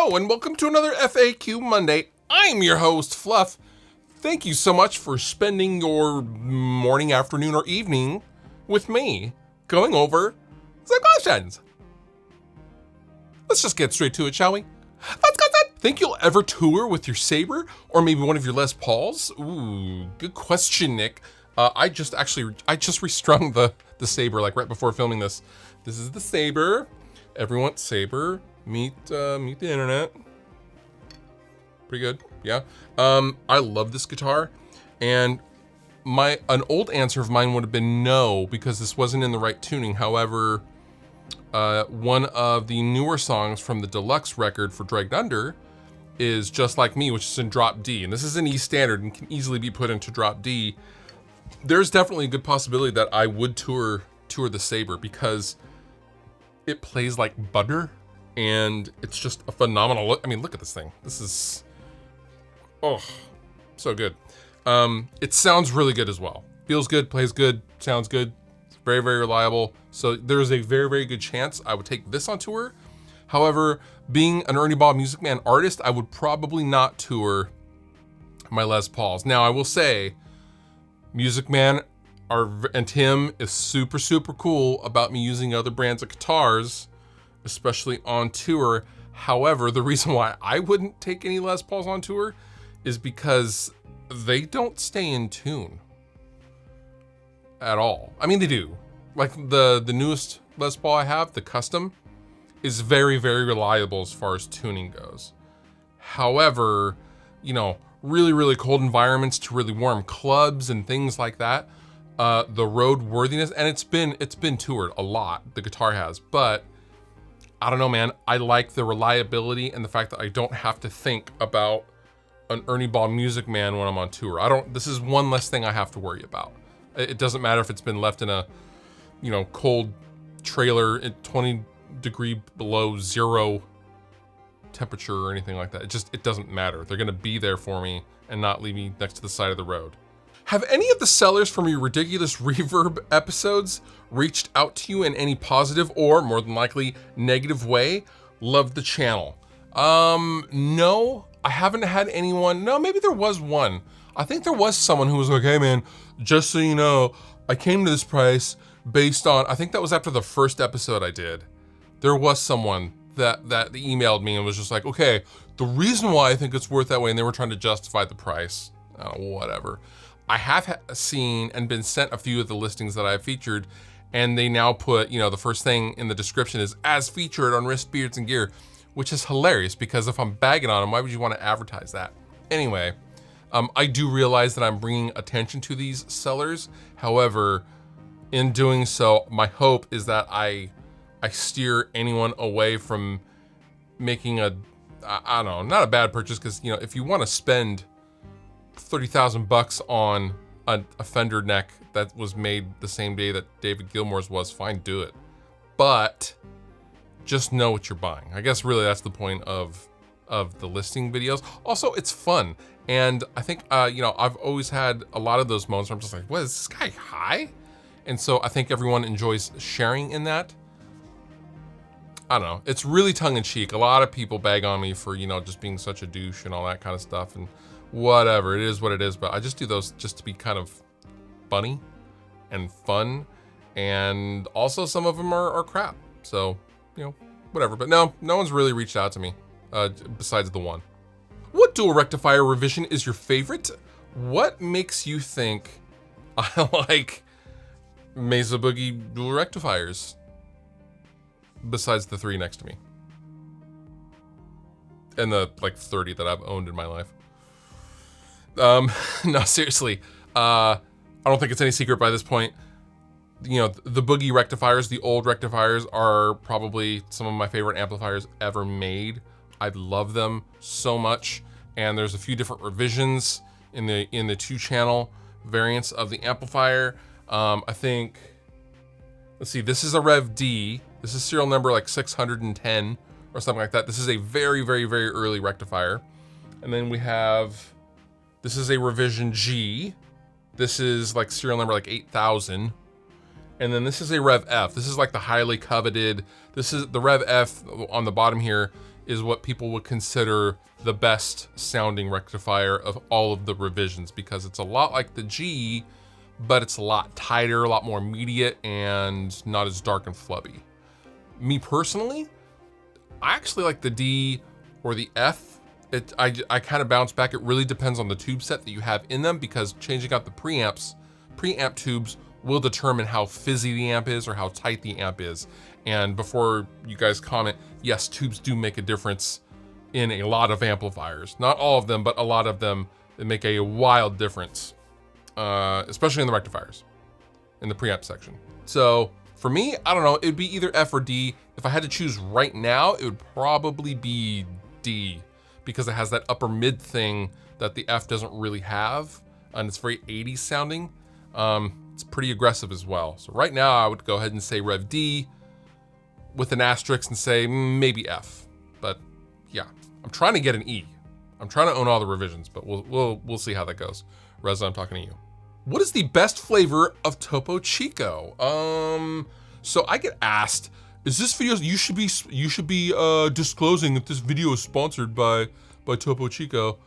Hello and welcome to another FAQ Monday. I'm your host, Fluff. Thank you so much for spending your morning, afternoon, or evening with me going over the questions. Let's just get straight to it, shall we? Let's go. Think you'll ever tour with your Sabre or maybe one of your Les Pauls? Ooh, good question, Nick. I just restrung the Sabre like right before filming this. This is the Sabre. Everyone, Sabre. Meet the internet. Pretty good, yeah. I love this guitar, and an old answer of mine would have been no, because this wasn't in the right tuning. However, one of the newer songs from the deluxe record for Dragged Under is Just Like Me, which is in drop D, and this is an E standard and can easily be put into drop D. There's definitely a good possibility that I would tour the Sabre because it plays like butter. And it's just a phenomenal look. I mean, look at this thing. This is, oh, so good. It sounds really good as well. Feels good, plays good, sounds good. It's very, very reliable. So there's a very, very good chance I would take this on tour. However, being an Ernie Ball Music Man artist, I would probably not tour my Les Pauls. Now, I will say, Music Man and Tim is super, super cool about me using other brands of guitars, especially on tour. However, the reason why I wouldn't take any Les Pauls on tour is because they don't stay in tune at all. I mean, they do. Like the newest Les Paul I have, the custom, is very, very reliable as far as tuning goes. However, you know, really, really cold environments to really warm clubs and things like that, the road worthiness, and it's been toured a lot, the guitar has, but I don't know, man. I like the reliability and the fact that I don't have to think about an Ernie Ball Music Man when I'm on tour. This is one less thing I have to worry about. It doesn't matter if it's been left in a, you know, cold trailer at 20 degree below zero temperature or anything like that. It doesn't matter. They're gonna be there for me and not leave me next to the side of the road. Have any of the sellers from your ridiculous Reverb episodes reached out to you in any positive or, more than likely, negative way? Love the channel. No, I haven't had anyone. No, maybe there was one. I think there was someone who was like, hey man, just so you know, I came to this price based on, I think that was after the first episode I did. There was someone that emailed me and was just like, okay, the reason why I think it's worth that way, and they were trying to justify the price, whatever. I have seen and been sent a few of the listings that I've featured, and they now put, you know, the first thing in the description is as featured on Wrist, Beards, and Gear, which is hilarious because if I'm bagging on them, why would you want to advertise that? Anyway, I do realize that I'm bringing attention to these sellers. However, in doing so, my hope is that I steer anyone away from making I don't know, not a bad purchase, because, you know, if you want to spend 30,000 bucks on a Fender neck that was made the same day that David Gilmour's was, fine, do it. But just know what you're buying. I guess really that's the point of the listing videos. Also, it's fun. And I think, you know, I've always had a lot of those moments where I'm just like, what, is this guy high? And so I think everyone enjoys sharing in that. I don't know, it's really tongue in cheek. A lot of people bag on me for, you know, just being such a douche and all that kind of stuff. And whatever, it is what it is, but I just do those just to be kind of funny and fun, and also some of them are crap, so, you know, whatever. But no one's really reached out to me, besides the one. What dual rectifier revision is your favorite? What makes you think I like Mesa Boogie dual rectifiers, besides the 3 next to me? And the, like, 30 that I've owned in my life. No, seriously, I don't think it's any secret by this point. You know, the Boogie rectifiers, the old rectifiers, are probably some of my favorite amplifiers ever made. I love them so much, and there's a few different revisions in the 2-channel variants of the amplifier. I think, let's see, this is a Rev D. This is serial number like 610 or something like that. This is a very, very, very early rectifier. And then we have, this is a revision G. This is like serial number like 8000. And then this is a Rev F. This is like the highly coveted, this is the Rev F on the bottom here is what people would consider the best sounding rectifier of all of the revisions, because it's a lot like the G, but it's a lot tighter, a lot more immediate, and not as dark and flubby. Me personally, I actually like the D or the F. I kind of bounce back. It really depends on the tube set that you have in them, because changing out the preamp tubes will determine how fizzy the amp is or how tight the amp is. And before you guys comment, yes, tubes do make a difference in a lot of amplifiers. Not all of them, but a lot of them, they make a wild difference, especially in the rectifiers, in the preamp section. So for me, I don't know, it'd be either F or D. If I had to choose right now, it would probably be D, because it has that upper mid thing that the F doesn't really have, and it's very 80s sounding. It's pretty aggressive as well. So right now I would go ahead and say Rev D with an asterisk and say maybe F. But yeah, I'm trying to get an E. I'm trying to own all the revisions, but we'll see how that goes. Reza, I'm talking to you. What is the best flavor of Topo Chico? So I get asked, is this video, you should be disclosing that this video is sponsored by Topo Chico.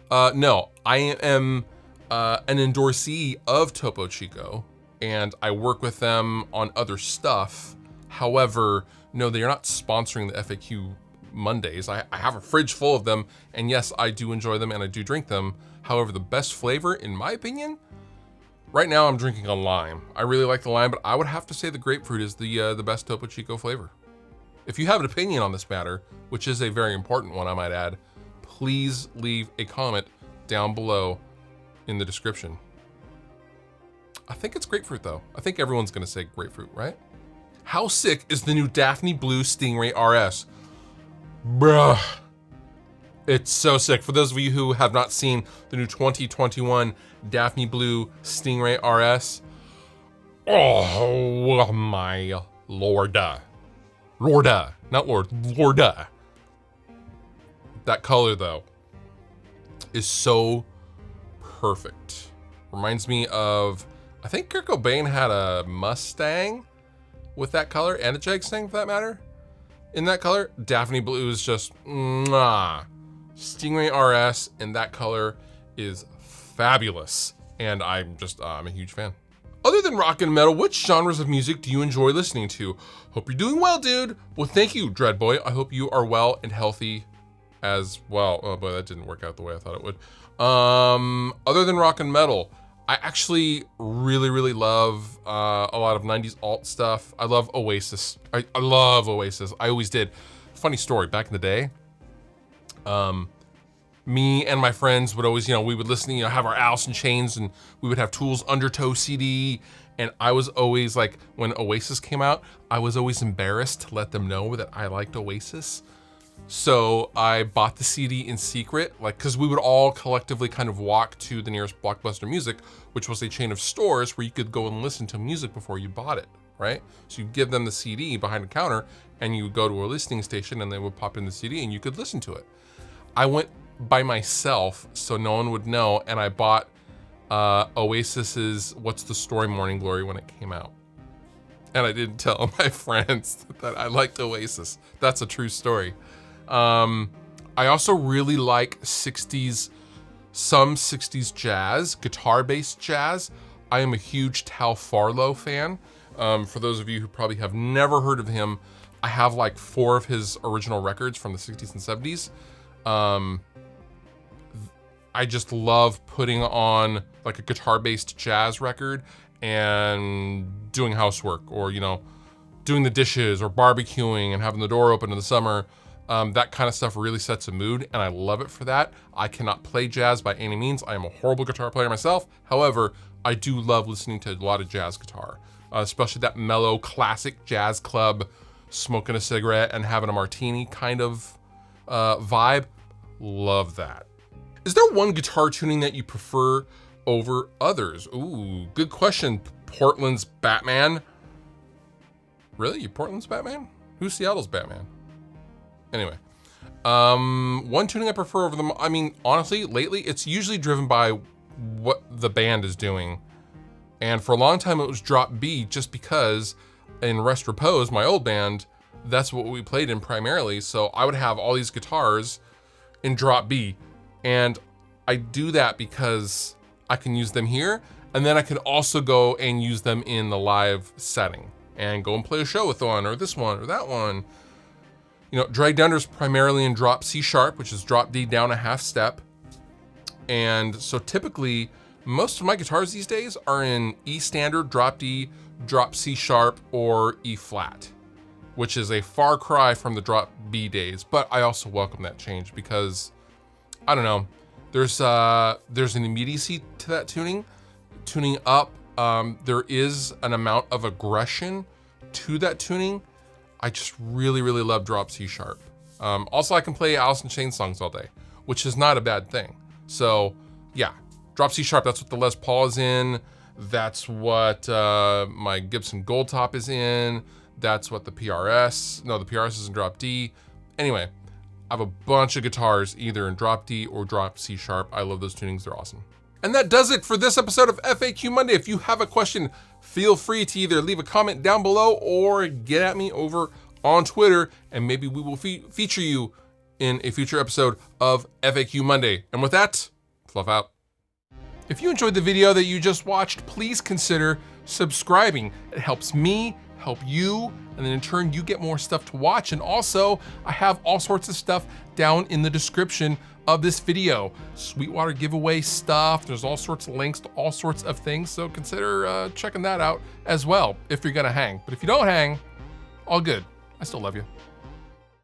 No, I am an endorsee of Topo Chico, and I work with them on other stuff. However, no, they are not sponsoring the FAQ Mondays. I have a fridge full of them, and yes, I do enjoy them and I do drink them. However, the best flavor, in my opinion, right now I'm drinking a lime. I really like the lime, but I would have to say the grapefruit is the best Topo Chico flavor. If you have an opinion on this matter, which is a very important one, I might add, please leave a comment down below in the description. I think it's grapefruit though. I think everyone's gonna say grapefruit, right? How sick is the new Daphne Blue Stingray RS? Bruh, it's so sick. For those of you who have not seen the new 2021 Daphne Blue Stingray RS, oh my lorda. Lorda, not Lord, Lorda. That color though is so perfect. Reminds me of, I think Kurt Cobain had a Mustang with that color, and a Jag Stang for that matter, in that color. Daphne Blue is just mwah. Stingray RS in that color is fabulous, and I'm a huge fan. Other than rock and metal, which genres of music do you enjoy listening to? Hope you're doing well, dude. Well, thank you, Dreadboy. I hope you are well and healthy as well. Oh boy, that didn't work out the way I thought it would. Other than rock and metal, I actually really love a lot of 90s alt stuff. I love Oasis. I love Oasis. I always did. Funny story, back in the day, me and my friends would always, we would listen, have our Alice in Chains, and we would have Tool's Undertow CD. And I was always like, when Oasis came out, I was always embarrassed to let them know that I liked Oasis. So I bought the CD in secret, cause we would all collectively kind of walk to the nearest Blockbuster Music, which was a chain of stores where you could go and listen to music before you bought it, right? So you give them the CD behind the counter, and you would go to a listening station, and they would pop in the CD and you could listen to it. I went by myself so no one would know, and I bought Oasis's What's the Story Morning Glory when it came out. And I didn't tell my friends that I liked Oasis. That's a true story. I also really like some 60s jazz, guitar-based jazz. I am a huge Tal Farlow fan. For those of you who probably have never heard of him, I have like 4 of his original records from the 60s and 70s. I just love putting on like a guitar-based jazz record and doing housework, or doing the dishes or barbecuing and having the door open in the summer. That kind of stuff really sets a mood, and I love it for that. I cannot play jazz by any means. I am a horrible guitar player myself. However, I do love listening to a lot of jazz guitar, especially that mellow classic jazz club, smoking a cigarette and having a martini kind of vibe. Love that. Is there one guitar tuning that you prefer over others? Ooh, good question, Portland's Batman. Really, you Portland's Batman? Who's Seattle's Batman? Anyway, one tuning I prefer over them, I mean, honestly, lately, it's usually driven by what the band is doing. And for a long time, it was drop B, just because in Rest Repose, my old band, that's what we played in primarily. So I would have all these guitars in drop B, and I do that because I can use them here, and then I can also go and use them in the live setting and go and play a show with one or this one or that one. You know, Dragged Under's primarily in drop C sharp, which is drop D down a half step. And so typically, most of my guitars these days are in E standard, drop D, drop C sharp, or E flat, which is a far cry from the drop B days. But I also welcome that change because, I don't know, there's an immediacy to that tuning. Tuning up, there is an amount of aggression to that tuning. I just really, really love drop C sharp. Also, I can play Alice in Chains songs all day, which is not a bad thing. So yeah, drop C sharp, that's what the Les Paul is in. That's what my Gibson Gold Top is in. That's what the PRS, no, the PRS is in drop D. Anyway, I have a bunch of guitars either in drop D or drop C sharp. I love those tunings, they're awesome. And that does it for this episode of FAQ Monday. If you have a question, feel free to either leave a comment down below or get at me over on Twitter, and maybe we will feature you in a future episode of FAQ Monday. And with that, fluff out. If you enjoyed the video that you just watched, please consider subscribing. It helps me, help you, and then in turn you get more stuff to watch. And also, I have all sorts of stuff down in the description of this video. Sweetwater giveaway stuff, there's all sorts of links to all sorts of things, so consider checking that out as well if you're gonna hang. But if you don't hang, all good. I still love you.